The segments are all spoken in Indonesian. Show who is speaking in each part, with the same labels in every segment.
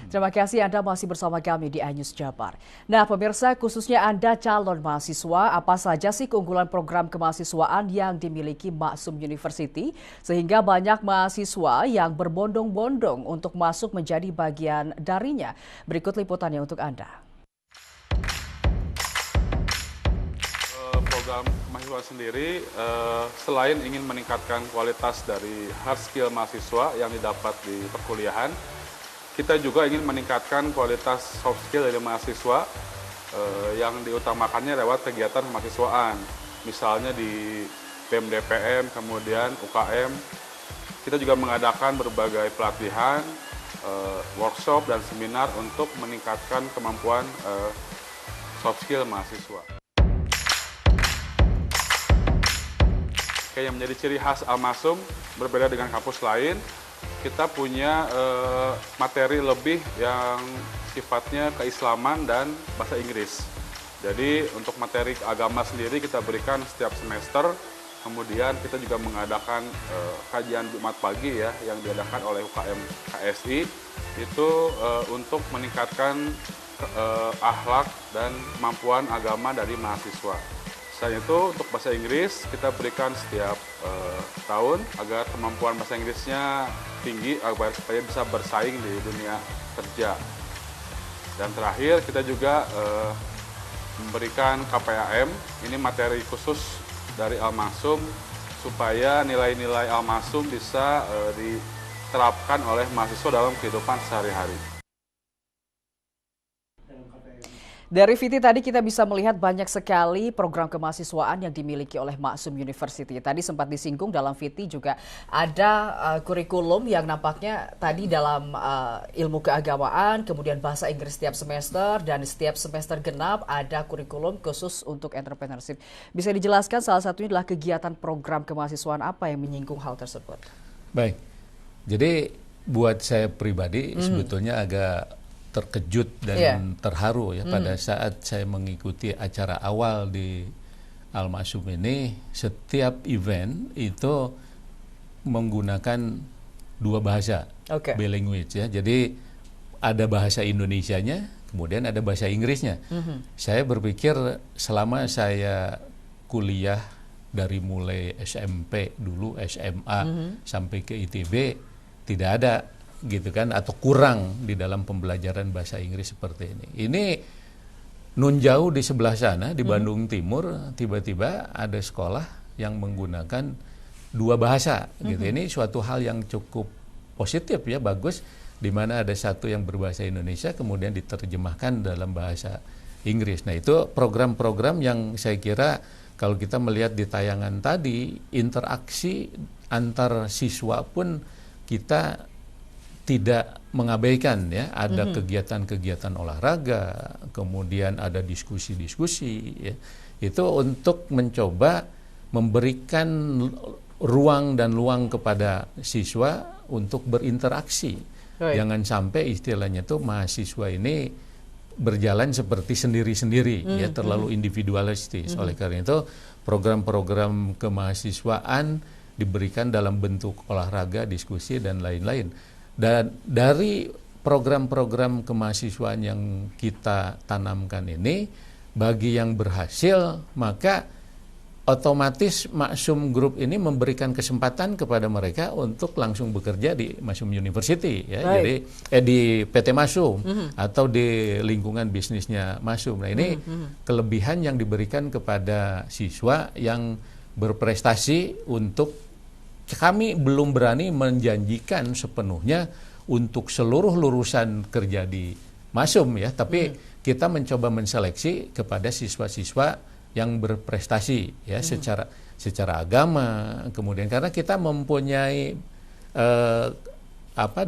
Speaker 1: Terima kasih Anda masih bersama kami di iNews Jabar. Nah pemirsa, khususnya Anda calon mahasiswa, apa saja sih keunggulan program kemahasiswaan yang dimiliki Maksum University sehingga banyak mahasiswa yang berbondong-bondong untuk masuk menjadi bagian darinya? Berikut liputannya untuk Anda.
Speaker 2: Program mahasiswa sendiri selain ingin meningkatkan kualitas dari hard skill mahasiswa yang didapat di perkuliahan, kita juga ingin meningkatkan kualitas soft skill dari mahasiswa yang diutamakannya lewat kegiatan kemahasiswaan. Misalnya di BEM-DPM, kemudian UKM, kita juga mengadakan berbagai pelatihan, workshop, dan seminar untuk meningkatkan kemampuan soft skill mahasiswa. Yang menjadi ciri khas Al-Maksum berbeda dengan kampus lain, kita punya materi lebih yang sifatnya keislaman dan bahasa Inggris. Jadi untuk materi agama sendiri kita berikan setiap semester, kemudian kita juga mengadakan kajian Jumat pagi ya yang diadakan oleh UKM KSI itu untuk meningkatkan akhlak dan kemampuan agama dari mahasiswa. Selain itu, untuk bahasa Inggris kita berikan setiap tahun agar kemampuan bahasa Inggrisnya tinggi agar supaya bisa bersaing di dunia kerja. Dan terakhir kita juga memberikan KPAM, ini materi khusus dari Al-Maksum supaya nilai-nilai Al-Maksum bisa diterapkan oleh mahasiswa dalam kehidupan sehari-hari.
Speaker 1: Dari VT tadi kita bisa melihat banyak sekali program kemahasiswaan yang dimiliki oleh Maksum University. Tadi sempat disinggung dalam VT juga ada kurikulum yang nampaknya tadi dalam ilmu keagamaan, kemudian bahasa Inggris setiap semester, dan setiap semester genap ada kurikulum khusus untuk entrepreneurship. Bisa dijelaskan salah satunya adalah kegiatan program kemahasiswaan apa yang menyinggung hal tersebut?
Speaker 3: Baik, jadi buat saya pribadi sebetulnya agak terkejut dan terharu ya pada saat saya mengikuti acara awal di Al-Maksum ini. Setiap event itu menggunakan dua bahasa, bilinguage ya. Jadi ada bahasa Indonesianya, kemudian ada bahasa Inggrisnya. Saya berpikir selama saya kuliah dari mulai SMP dulu, SMA sampai ke ITB tidak ada gitu kan, atau kurang di dalam pembelajaran bahasa Inggris seperti ini. Ini nun jauh di sebelah sana di Bandung Timur tiba-tiba ada sekolah yang menggunakan dua bahasa gitu. Ini suatu hal yang cukup positif ya, bagus, di mana ada satu yang berbahasa Indonesia kemudian diterjemahkan dalam bahasa Inggris. Nah, itu program-program yang saya kira kalau kita melihat di tayangan tadi, interaksi antar siswa pun kita tidak mengabaikan ya, ada kegiatan-kegiatan olahraga, kemudian ada diskusi-diskusi ya. Itu untuk mencoba memberikan ruang dan luang kepada siswa untuk berinteraksi. Jangan sampai istilahnya itu mahasiswa ini berjalan seperti sendiri-sendiri ya, terlalu individualistis. Oleh karena itu program-program kemahasiswaan diberikan dalam bentuk olahraga, diskusi dan lain-lain. Dan dari program-program kemahasiswaan yang kita tanamkan ini, bagi yang berhasil, maka otomatis Maksum Group ini memberikan kesempatan kepada mereka untuk langsung bekerja di Maksum University, ya. Jadi di PT Maksum atau di lingkungan bisnisnya Maksum. Nah, ini kelebihan yang diberikan kepada siswa yang berprestasi. Untuk kami belum berani menjanjikan sepenuhnya untuk seluruh lulusan kerja di Maksum ya, tapi kita mencoba menseleksi kepada siswa-siswa yang berprestasi ya, secara agama, kemudian karena kita mempunyai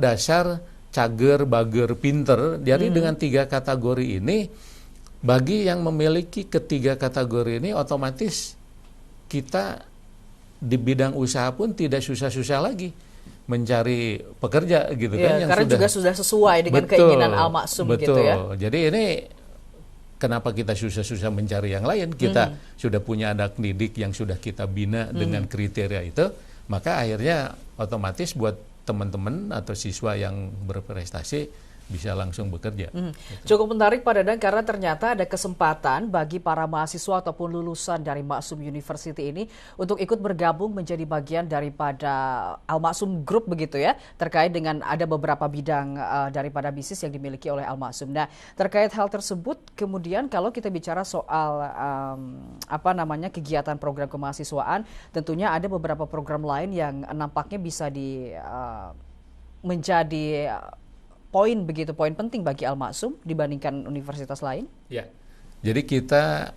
Speaker 3: dasar cager, bager, pinter. Jadi dengan 3 kategori ini, bagi yang memiliki ketiga kategori ini otomatis kita di bidang usaha pun tidak susah-susah lagi mencari pekerja gitu kan, yang
Speaker 1: karena juga sudah sesuai dengan keinginan Al-Maksum gitu ya.
Speaker 3: Jadi ini kenapa kita susah-susah mencari yang lain? Kita sudah punya anak didik yang sudah kita bina dengan kriteria itu, maka akhirnya otomatis buat teman-teman atau siswa yang berprestasi bisa langsung bekerja.
Speaker 1: Cukup menarik Pak Dadang karena ternyata ada kesempatan bagi para mahasiswa ataupun lulusan dari Maksum University ini untuk ikut bergabung menjadi bagian daripada Al Maksum Group begitu ya, terkait dengan ada beberapa bidang daripada bisnis yang dimiliki oleh Al Maksum. Nah, terkait hal tersebut kemudian kalau kita bicara soal kegiatan program kemahasiswaan, tentunya ada beberapa program lain yang nampaknya bisa menjadi poin penting bagi Al Maksum dibandingkan universitas lain?
Speaker 3: Ya, jadi kita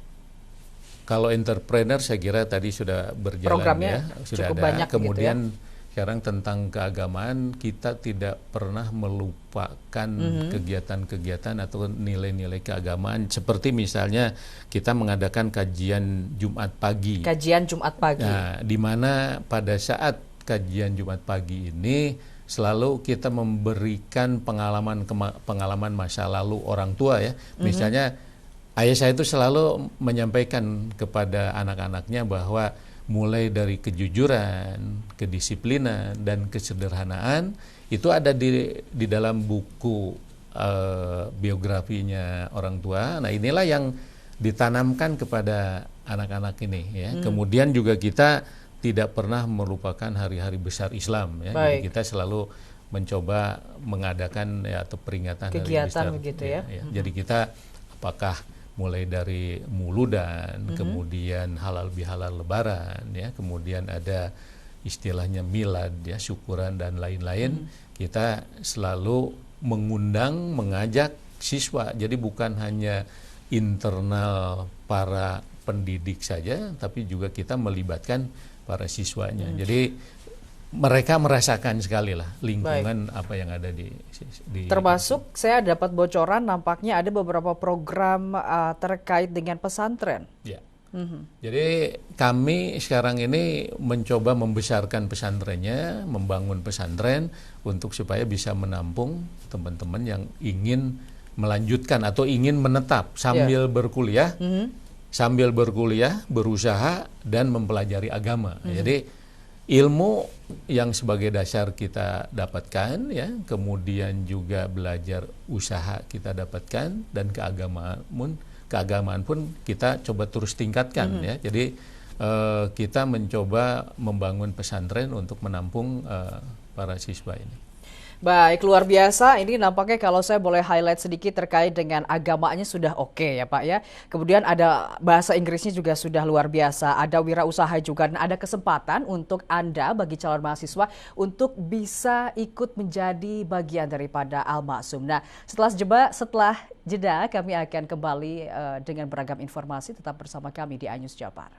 Speaker 3: kalau entrepreneur saya kira tadi sudah berjalan
Speaker 1: programnya
Speaker 3: sudah
Speaker 1: cukup
Speaker 3: ada.
Speaker 1: Banyak
Speaker 3: Kemudian
Speaker 1: gitu ya?
Speaker 3: Sekarang tentang keagamaan kita tidak pernah melupakan kegiatan-kegiatan atau nilai-nilai keagamaan seperti misalnya kita mengadakan kajian Jumat pagi.
Speaker 1: Kajian Jumat pagi.
Speaker 3: Nah, di mana pada saat kajian Jumat pagi ini selalu kita memberikan pengalaman masa lalu orang tua ya. Misalnya ayah saya itu selalu menyampaikan kepada anak-anaknya bahwa mulai dari kejujuran, kedisiplinan dan kesederhanaan itu ada di dalam buku biografinya orang tua. Nah, inilah yang ditanamkan kepada anak-anak ini ya. Kemudian juga kita tidak pernah melupakan hari-hari besar Islam ya. Jadi kita selalu mencoba mengadakan ya atau peringatan
Speaker 1: kegiatan
Speaker 3: hari besar
Speaker 1: begitu ya.
Speaker 3: Jadi kita apakah mulai dari Muludan, kemudian halal bihalal Lebaran ya, kemudian ada istilahnya milad ya, syukuran dan lain-lain. Kita selalu mengajak siswa. Jadi bukan hanya internal para pendidik saja, tapi juga kita melibatkan para siswanya. Jadi mereka merasakan sekali lah lingkungan apa yang ada di
Speaker 1: termasuk saya dapat bocoran nampaknya ada beberapa program terkait dengan pesantren.
Speaker 3: Ya. Jadi kami sekarang ini mencoba membesarkan pesantrennya, membangun pesantren untuk supaya bisa menampung teman-teman yang ingin melanjutkan atau ingin menetap sambil berkuliah. Sambil berkuliah, berusaha, dan mempelajari agama. Jadi ilmu yang sebagai dasar kita dapatkan, ya, kemudian juga belajar usaha kita dapatkan, dan keagamaan pun kita coba terus tingkatkan. Ya. Jadi kita mencoba membangun pesantren untuk menampung para siswa ini.
Speaker 1: Baik, luar biasa. Ini nampaknya kalau saya boleh highlight sedikit terkait dengan agamanya sudah oke ya Pak ya. Kemudian ada bahasa Inggrisnya juga sudah luar biasa. Ada wirausaha juga dan ada kesempatan untuk Anda bagi calon mahasiswa untuk bisa ikut menjadi bagian daripada Al Maksum. Nah, setelah jeda kami akan kembali dengan beragam informasi. Tetap bersama kami di iNews Jabar.